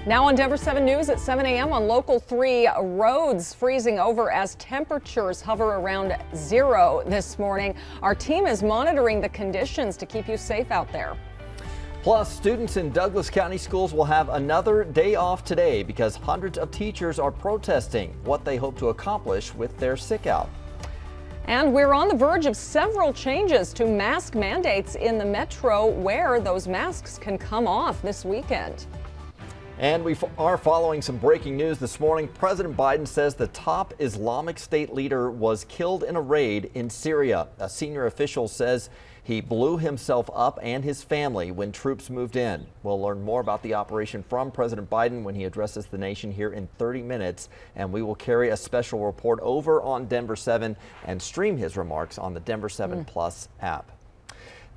Now on Denver 7 News at 7 a.m. on Local 3, roads freezing over as temperatures hover around 0 this morning. Our team is monitoring the conditions to keep you safe out there. Plus, students in Douglas County schools will have another day off today because hundreds of teachers are protesting what they hope to accomplish with their sick out. And we're on the verge of several changes to mask mandates in the metro where those masks can come off this weekend. And we are following some breaking news this morning. President Biden says the top Islamic State leader was killed in a raid in Syria. A senior official says he blew himself up and his family when troops moved in. We'll learn more about the operation from President Biden when he addresses the nation here in 30 minutes. And we will carry a special report over on Denver 7 and stream his remarks on the Denver 7 Plus app.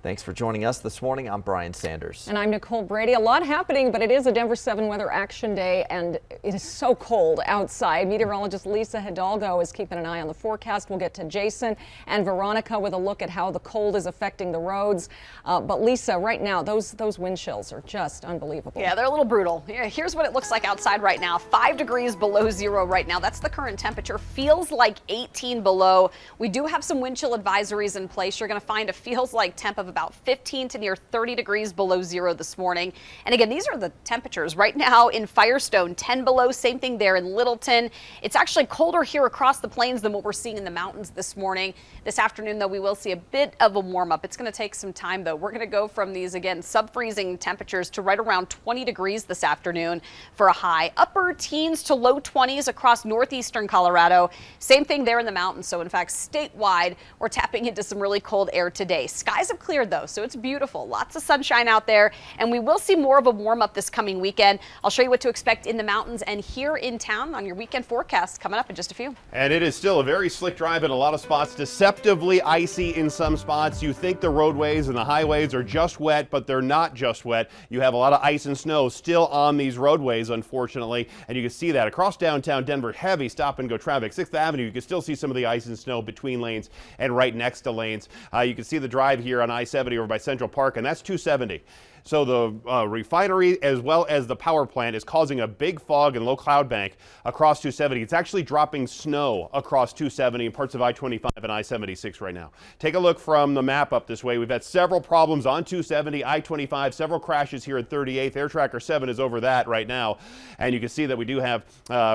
Thanks for joining us this morning. I'm Brian Sanders. And I'm Nicole Brady. A lot happening, but it is a Denver 7 Weather Action Day, and it is so cold outside. Meteorologist Lisa Hidalgo is keeping an eye on the forecast. We'll get to Jason and Veronica with a look at how the cold is affecting the roads. But Lisa, right now, those wind chills are just unbelievable. Yeah, they're a little brutal. Here's what it looks like outside right now. 5 degrees below 0 right now. That's the current temperature. Feels like 18 below. We do have some wind chill advisories in place. You're going to find a feels like temp of about 15 to near 30 degrees below 0 this morning. And again, these are the temperatures right now in Firestone, 10 below, same thing there in Littleton. It's actually colder here across the plains than what we're seeing in the mountains this morning. This afternoon, though, we will see a bit of a warm up. It's going to take some time, though. We're going to go from these, again, sub-freezing temperatures to right around 20 degrees this afternoon for a high. Upper teens to low 20s across northeastern Colorado. Same thing there in the mountains. So, in fact, statewide, we're tapping into some really cold air today. Skies have cleared, though, so it's beautiful. Lots of sunshine out there, and we will see more of a warm up this coming weekend. I'll show you what to expect in the mountains and here in town on your weekend forecast coming up in just a few. And it is still a very slick drive in a lot of spots, deceptively icy in some spots. You think the roadways and the highways are just wet, but they're not just wet. You have a lot of ice and snow still on these roadways, unfortunately, and you can see that across downtown Denver. Heavy stop and go traffic. 6th Avenue, you can still see some of the ice and snow between lanes and right next to lanes. You can see the drive here on I-70 over by Central Park, and that's 270. So the refinery as well as the power plant is causing a big fog and low cloud bank across 270. It's actually dropping snow across 270 and parts of I-25 and I-76 right now. Take a look from the map up this way. We've had several problems on 270, I-25, several crashes here at 38th. Air Tracker 7 is over that right now. And you can see that we do have,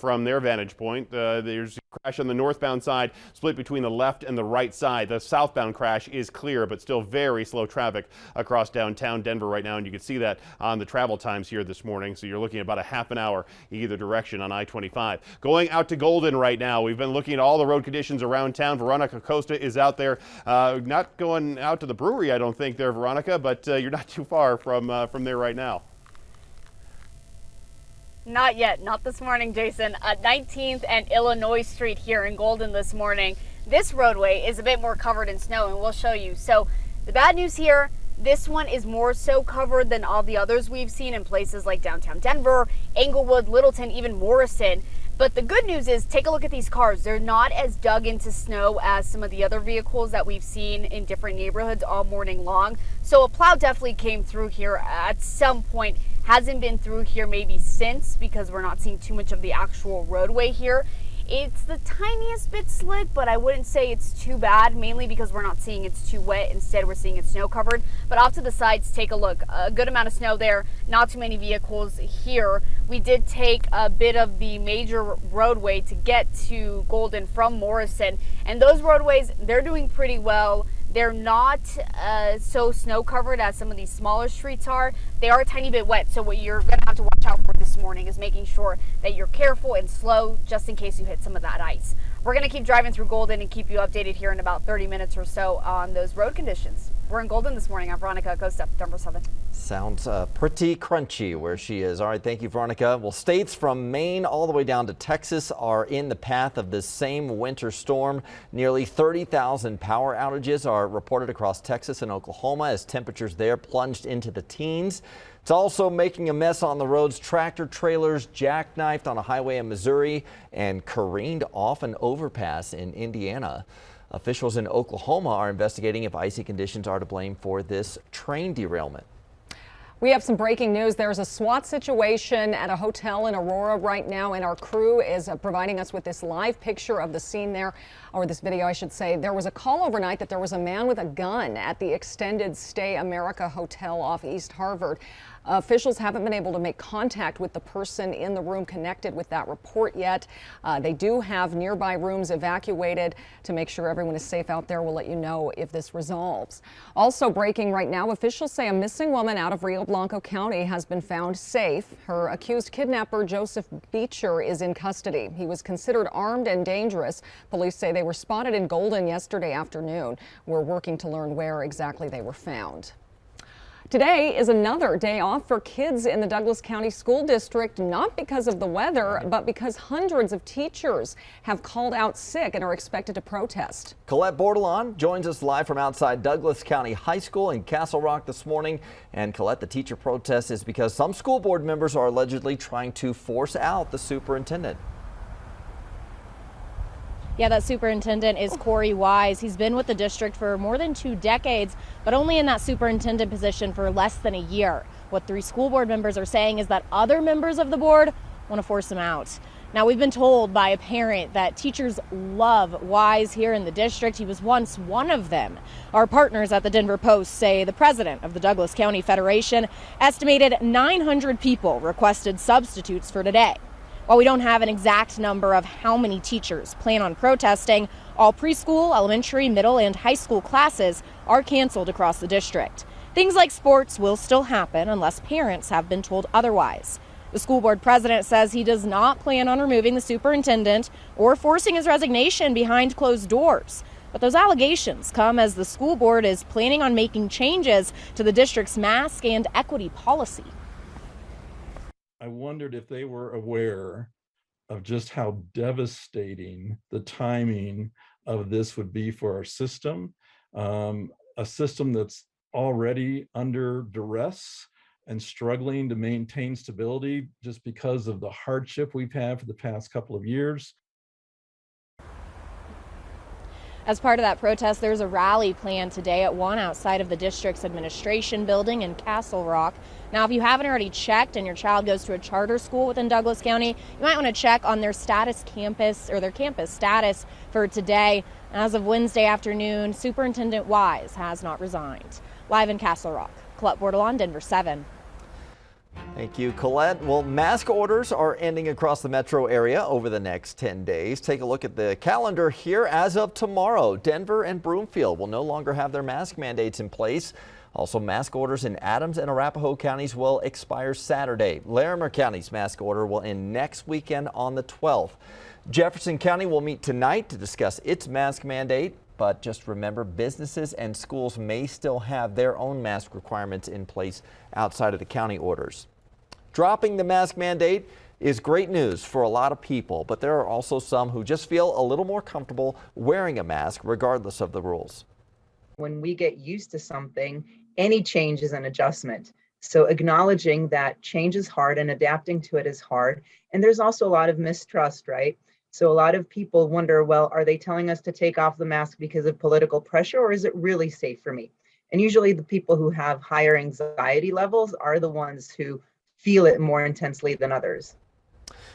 from their vantage point, there's a crash on the northbound side, split between the left and the right side. The southbound crash is clear, but still very slow traffic across downtown Denver right now. And you can see that on the travel times here this morning. So you're looking at about a half an hour either direction on I-25. Going out to Golden right now. We've been looking at all the road conditions around town. Veronica Costa is out there. Not going out to the brewery, I don't think there, Veronica, but you're not too far from there right now. Not yet. Not this morning, Jason. 19th and Illinois Street here in Golden this morning. This roadway is a bit more covered in snow, and we'll show you. So the bad news here, this one is more so covered than all the others we've seen in places like downtown Denver, Englewood, Littleton, even Morrison. But the good news is, take a look at these cars. They're not as dug into snow as some of the other vehicles that we've seen in different neighborhoods all morning long. So a plow definitely came through here at some point. Hasn't been through here maybe since, because we're not seeing too much of the actual roadway here. It's the tiniest bit slick, but I wouldn't say it's too bad, mainly because we're not seeing it's too wet. Instead, we're seeing it's snow covered. But off to the sides, take a look. A good amount of snow there, not too many vehicles here. We did take a bit of the major roadway to get to Golden from Morrison, and those roadways, they're doing pretty well. They're not so snow covered as some of these smaller streets are. They are a tiny bit wet, so what you're going to have to watch out for this morning is making sure that you're careful and slow just in case you hit some of that ice. We're going to keep driving through Golden and keep you updated here in about 30 minutes or so on those road conditions. We're in Golden this morning. I'm Veronica Acosta, Denver 7. Sounds pretty crunchy where she is. All right, thank you, Veronica. Well, states from Maine all the way down to Texas are in the path of this same winter storm. Nearly 30,000 power outages are reported across Texas and Oklahoma as temperatures there plunged into the teens. It's also making a mess on the roads. Tractor trailers jackknifed on a highway in Missouri and careened off an overpass in Indiana. Officials in Oklahoma are investigating if icy conditions are to blame for this train derailment. We have some breaking news. There's a SWAT situation at a hotel in Aurora right now, and our crew is providing us with this live picture of the scene there, or this video, I should say. There was a call overnight that there was a man with a gun at the Extended Stay America Hotel off East Harvard. Officials haven't been able to make contact with the person in the room connected with that report yet. They do have nearby rooms evacuated to make sure everyone is safe out there. We'll let you know if this resolves. Also breaking right now, officials say a missing woman out of Rio Blanco County has been found safe. Her accused kidnapper, Joseph Beecher, is in custody. He was considered armed and dangerous. Police say they were spotted in Golden yesterday afternoon. We're working to learn where exactly they were found. Today is another day off for kids in the Douglas County School District, not because of the weather, but because hundreds of teachers have called out sick and are expected to protest. Colette Bordelon joins us live from outside Douglas County High School in Castle Rock this morning. And Colette, the teacher protest is because some school board members are allegedly trying to force out the superintendent. Yeah, that superintendent is Corey Wise. He's been with the district for more than 2 decades, but only in that superintendent position for less than a year. What 3 school board members are saying is that other members of the board want to force him out. Now, we've been told by a parent that teachers love Wise here in the district. He was once one of them. Our partners at the Denver Post say the president of the Douglas County Federation estimated 900 people requested substitutes for today. While we don't have an exact number of how many teachers plan on protesting, all preschool, elementary, middle, and high school classes are canceled across the district. Things like sports will still happen unless parents have been told otherwise. The school board president says he does not plan on removing the superintendent or forcing his resignation behind closed doors. But those allegations come as the school board is planning on making changes to the district's mask and equity policy. I wondered if they were aware of just how devastating the timing of this would be for our system, a system that's already under duress and struggling to maintain stability just because of the hardship we've had for the past couple of years. As part of that protest, there's a rally planned today at 1 outside of the district's administration building in Castle Rock. Now, if you haven't already checked and your child goes to a charter school within Douglas County, you might want to check on their campus status for today. As of Wednesday afternoon, Superintendent Wise has not resigned. Live in Castle Rock, Colette Bordelon, Denver 7. Thank you, Colette. Well, mask orders are ending across the metro area over the next 10 days. Take a look at the calendar here. As of tomorrow, Denver and Broomfield will no longer have their mask mandates in place. Also, mask orders in Adams and Arapahoe counties will expire Saturday. Larimer County's mask order will end next weekend on the 12th. Jefferson County will meet tonight to discuss its mask mandate. But just remember, businesses and schools may still have their own mask requirements in place outside of the county orders. Dropping the mask mandate is great news for a lot of people, but there are also some who just feel a little more comfortable wearing a mask regardless of the rules. When we get used to something, any change is an adjustment. So acknowledging that change is hard and adapting to it is hard. And there's also a lot of mistrust, right? So a lot of people wonder, well, are they telling us to take off the mask because of political pressure, or is it really safe for me? And usually the people who have higher anxiety levels are the ones who feel it more intensely than others.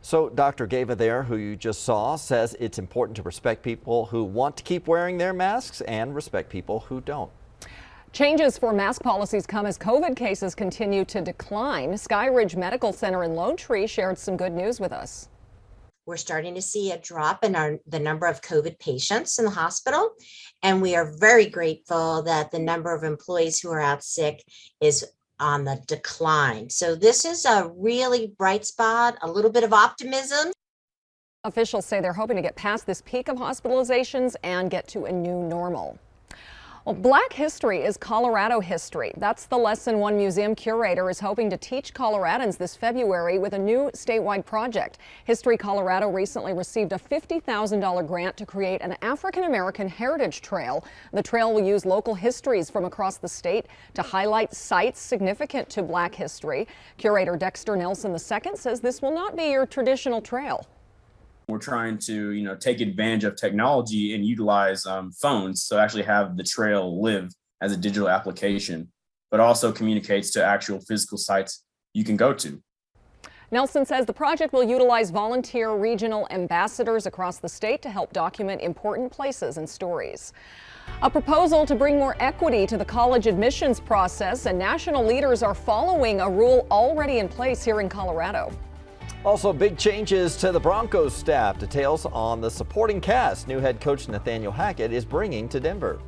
So Dr. Gava there, who you just saw, says it's important to respect people who want to keep wearing their masks and respect people who don't. Changes for mask policies come as COVID cases continue to decline. Skyridge Medical Center in Lone Tree shared some good news with us. We're starting to see a drop in the number of COVID patients in the hospital, and we are very grateful that the number of employees who are out sick is on the decline. So this is a really bright spot, a little bit of optimism. Officials say they're hoping to get past this peak of hospitalizations and get to a new normal. Well, Black history is Colorado history. That's the lesson one museum curator is hoping to teach Coloradans this February with a new statewide project. History Colorado recently received a $50,000 grant to create an African-American heritage trail. The trail will use local histories from across the state to highlight sites significant to Black history. Curator Dexter Nelson II says this will not be your traditional trail. We're trying to, take advantage of technology and utilize phones, so actually have the trail live as a digital application. but also communicates to actual physical sites you can go to. Nelson says the project will utilize volunteer regional ambassadors across the state to help document important places and stories. A proposal to bring more equity to the college admissions process, and national leaders are following a rule already in place here in Colorado. Also, big changes to the Broncos staff. Details on the supporting cast new head coach Nathaniel Hackett is bringing to Denver.